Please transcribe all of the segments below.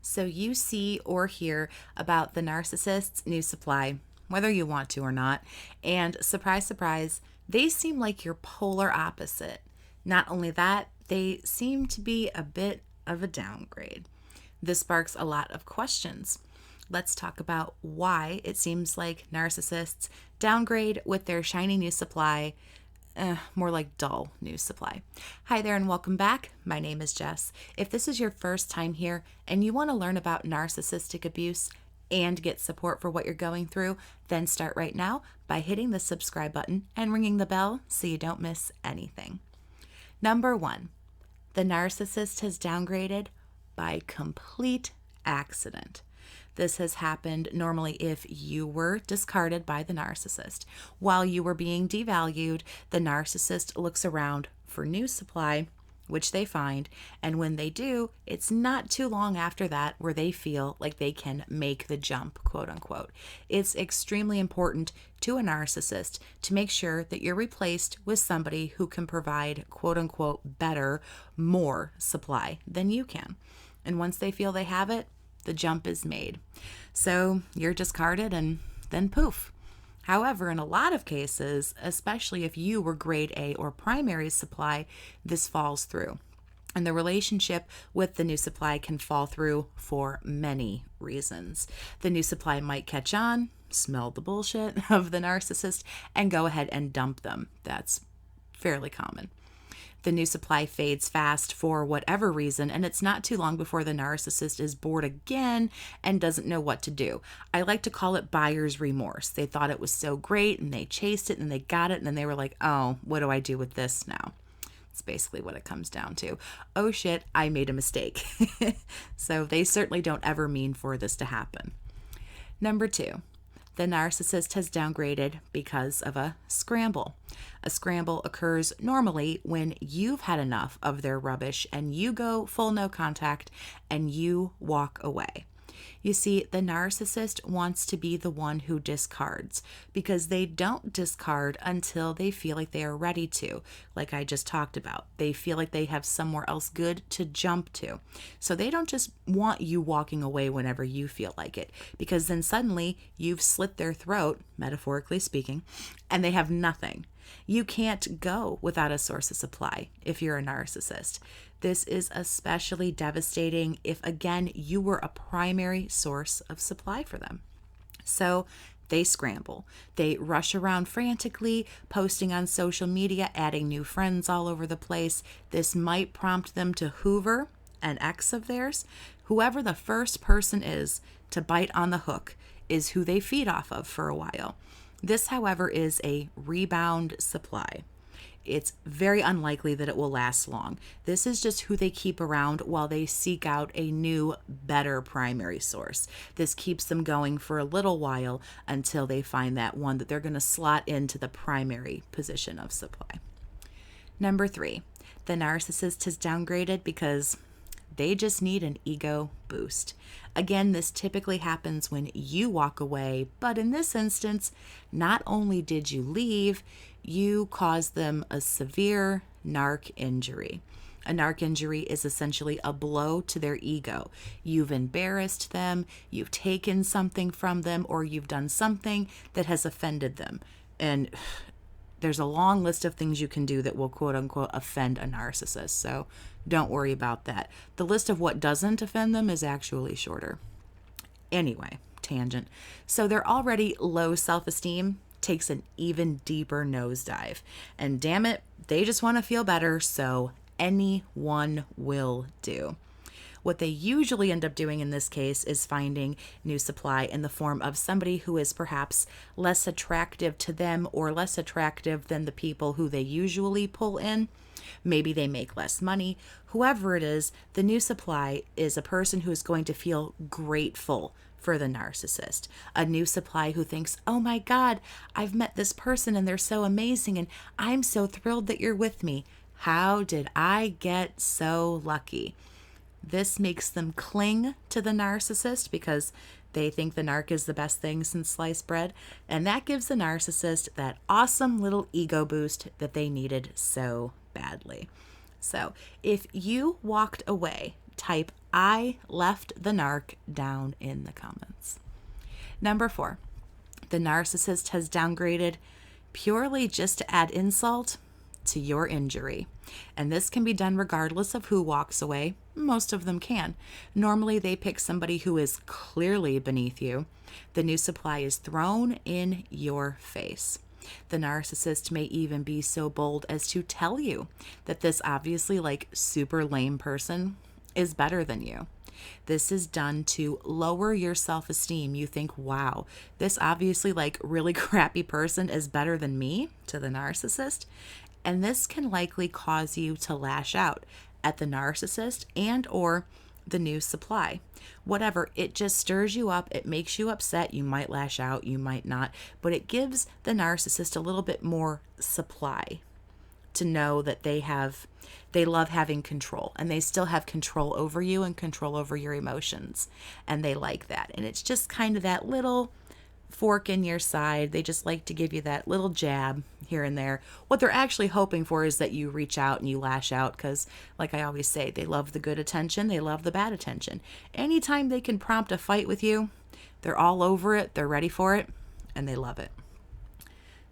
So you see or hear about the narcissist's new supply, whether you want to or not. And surprise, surprise, they seem like your polar opposite. Not only that, they seem to be a bit of a downgrade. This sparks a lot of questions. Let's talk about why it seems like narcissists downgrade with their shiny new supply, more like dull news supply. Hi there and welcome back. My name is Jess. If this is your first time here and you want to learn about narcissistic abuse and get support for what you're going through, then start right now by hitting the subscribe button and ringing the bell so you don't miss anything. Number 1, the narcissist has downgraded by complete accident. This has happened normally if you were discarded by the narcissist. While you were being devalued, the narcissist looks around for new supply, which they find, and when they do, it's not too long after that where they feel like they can make the jump, quote unquote. It's extremely important to a narcissist to make sure that you're replaced with somebody who can provide, quote unquote, better, more supply than you can. And once they feel they have it, the jump is made. So you're discarded and then poof. However, in a lot of cases, especially if you were grade A or primary supply, this falls through. And the relationship with the new supply can fall through for many reasons. The new supply might catch on, smell the bullshit of the narcissist, and go ahead and dump them. That's fairly common. The new supply fades fast for whatever reason, and it's not too long before the narcissist is bored again and doesn't know what to do. I like to call it buyer's remorse. They thought it was so great and they chased it and they got it, and then they were like, oh, what do I do with this now? It's basically what it comes down to. Oh shit, I made a mistake. So they certainly don't ever mean for this to happen. Number 2. The narcissist has downgraded because of a scramble. A scramble occurs normally when you've had enough of their rubbish and you go full no contact and you walk away. You see, the narcissist wants to be the one who discards because they don't discard until they feel like they are ready to, like I just talked about. They feel like they have somewhere else good to jump to. So they don't just want you walking away whenever you feel like it, because then suddenly you've slit their throat, metaphorically speaking, and they have nothing. You can't go without a source of supply if you're a narcissist. This is especially devastating if, again, you were a primary source of supply for them. So they scramble. They rush around frantically, posting on social media, adding new friends all over the place. This might prompt them to hoover an ex of theirs. Whoever the first person is to bite on the hook is who they feed off of for a while. This, however, is a rebound supply. It's very unlikely that it will last long. This is just who they keep around while they seek out a new, better primary source. This keeps them going for a little while until they find that one that they're going to slot into the primary position of supply. Number 3, the narcissist has downgraded because they just need an ego boost. Again, this typically happens when you walk away, but in this instance, not only did you leave, you caused them a severe narc injury. A narc injury is essentially a blow to their ego. You've embarrassed them, you've taken something from them, or you've done something that has offended them. And there's a long list of things you can do that will, quote unquote, offend a narcissist. So don't worry about that. The list of what doesn't offend them is actually shorter. Anyway, tangent. So their already low self-esteem takes an even deeper nosedive. And damn it, they just want to feel better, so anyone will do. What they usually end up doing in this case is finding new supply in the form of somebody who is perhaps less attractive to them or less attractive than the people who they usually pull in. Maybe they make less money. Whoever it is, the new supply is a person who is going to feel grateful for the narcissist. A new supply who thinks, oh my God, I've met this person and they're so amazing and I'm so thrilled that you're with me. How did I get so lucky? This makes them cling to the narcissist because they think the narc is the best thing since sliced bread, and that gives the narcissist that awesome little ego boost that they needed so badly. So if you walked away type "I left the narc" down in the comments. Number 4, the narcissist has downgraded purely just to add insult to your injury. And this can be done regardless of who walks away. Most of them can. Normally, they pick somebody who is clearly beneath you. The new supply is thrown in your face. The narcissist may even be so bold as to tell you that this obviously super lame person is better than you. This is done to lower your self-esteem. You think, wow, this obviously really crappy person is better than me, to the narcissist. And this can likely cause you to lash out at the narcissist and or the new supply. Whatever, it just stirs you up. It makes you upset. You might lash out, you might not, but it gives the narcissist a little bit more supply to know that they love having control, and they still have control over you and control over your emotions, and they like that. And it's just kind of that little fork in your side. They just like to give you that little jab here and there. What they're actually hoping for is that you reach out and you lash out, because like I always say, they love the good attention, they love the bad attention. Anytime they can prompt a fight with you, they're all over it, they're ready for it, and they love it.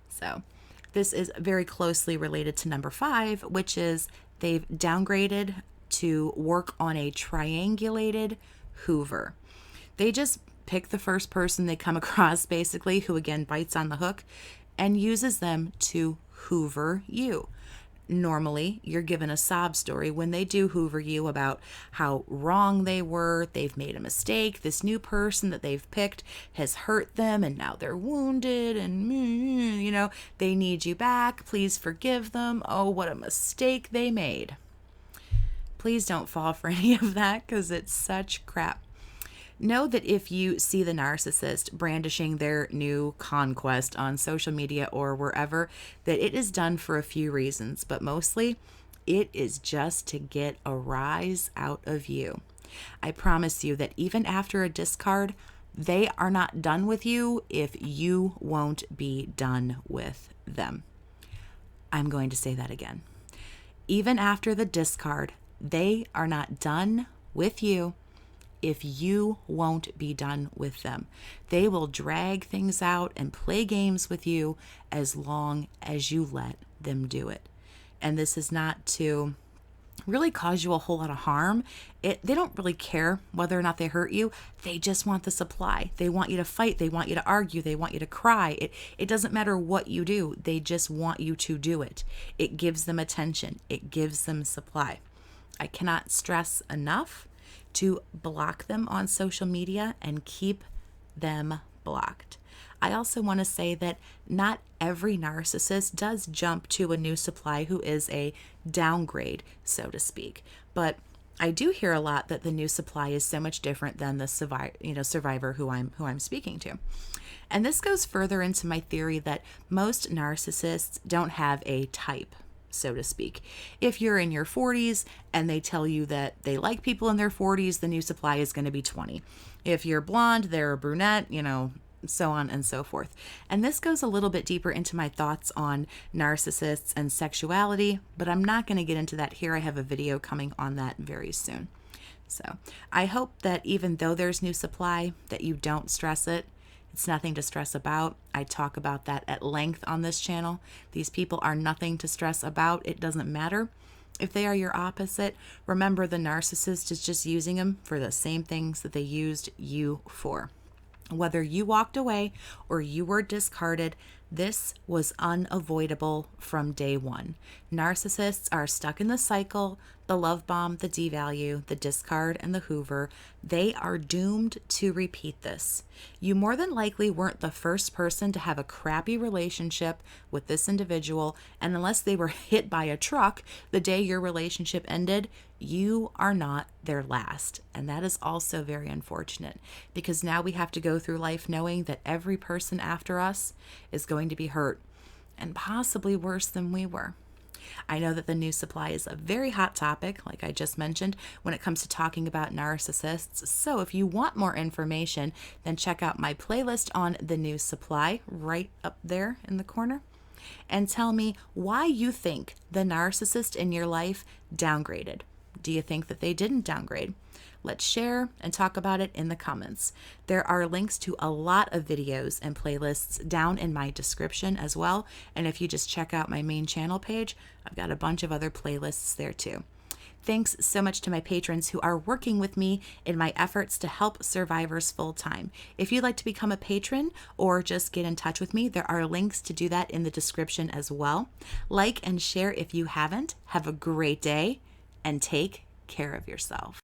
So this is very closely related to number 5, which is they've downgraded to work on a triangulated Hoover. They just pick the first person they come across, basically, who again bites on the hook and uses them to Hoover you. Normally, you're given a sob story when they do Hoover you about how wrong they were, they've made a mistake, this new person that they've picked has hurt them and now they're wounded and, they need you back. Please forgive them. Oh, what a mistake they made. Please don't fall for any of that, because it's such crap. Know that if you see the narcissist brandishing their new conquest on social media or wherever, that it is done for a few reasons, but mostly it is just to get a rise out of you. I promise you that even after a discard, they are not done with you if you won't be done with them. I'm going to say that again. Even after the discard, they are not done with you if you won't be done with them. They will drag things out and play games with you as long as you let them do it. And this is not to really cause you a whole lot of harm. They don't really care whether or not they hurt you. They just want the supply. They want you to fight. They want you to argue. They want you to cry. It doesn't matter what you do. They just want you to do it. It gives them attention. It gives them supply. I cannot stress enough to block them on social media and keep them blocked. I also want to say that not every narcissist does jump to a new supply who is a downgrade, so to speak. But I do hear a lot that the new supply is so much different than the survivor who I'm speaking to. And this goes further into my theory that most narcissists don't have a type, so to speak. If you're in your 40s and they tell you that they like people in their 40s, the new supply is going to be 20. If you're blonde, they're a brunette, so on and so forth. And this goes a little bit deeper into my thoughts on narcissists and sexuality, but I'm not going to get into that here. I have a video coming on that very soon. So I hope that even though there's new supply, that you don't stress it. It's nothing to stress about. I talk about that at length on this channel. These people are nothing to stress about. It doesn't matter if they are your opposite. Remember, the narcissist is just using them for the same things that they used you for. Whether you walked away or you were discarded, this was unavoidable from day one. Narcissists are stuck in the cycle, the love bomb, the devalue, the discard, and the Hoover. They are doomed to repeat this. You more than likely weren't the first person to have a crappy relationship with this individual, and unless they were hit by a truck the day your relationship ended, you are not their last. And that is also very unfortunate, because now we have to go through life knowing that every person after us is going to be hurt, and possibly worse than we were. I know that the new supply is a very hot topic, like I just mentioned, when it comes to talking about narcissists. So if you want more information, then check out my playlist on the new supply right up there in the corner, and tell me why you think the narcissist in your life downgraded. Do you think that they didn't downgrade? Let's share and talk about it in the comments. There are links to a lot of videos and playlists down in my description as well. And if you just check out my main channel page, I've got a bunch of other playlists there too. Thanks so much to my patrons who are working with me in my efforts to help survivors full time. If you'd like to become a patron or just get in touch with me, there are links to do that in the description as well. Like and share if you haven't. Have a great day and take care of yourself.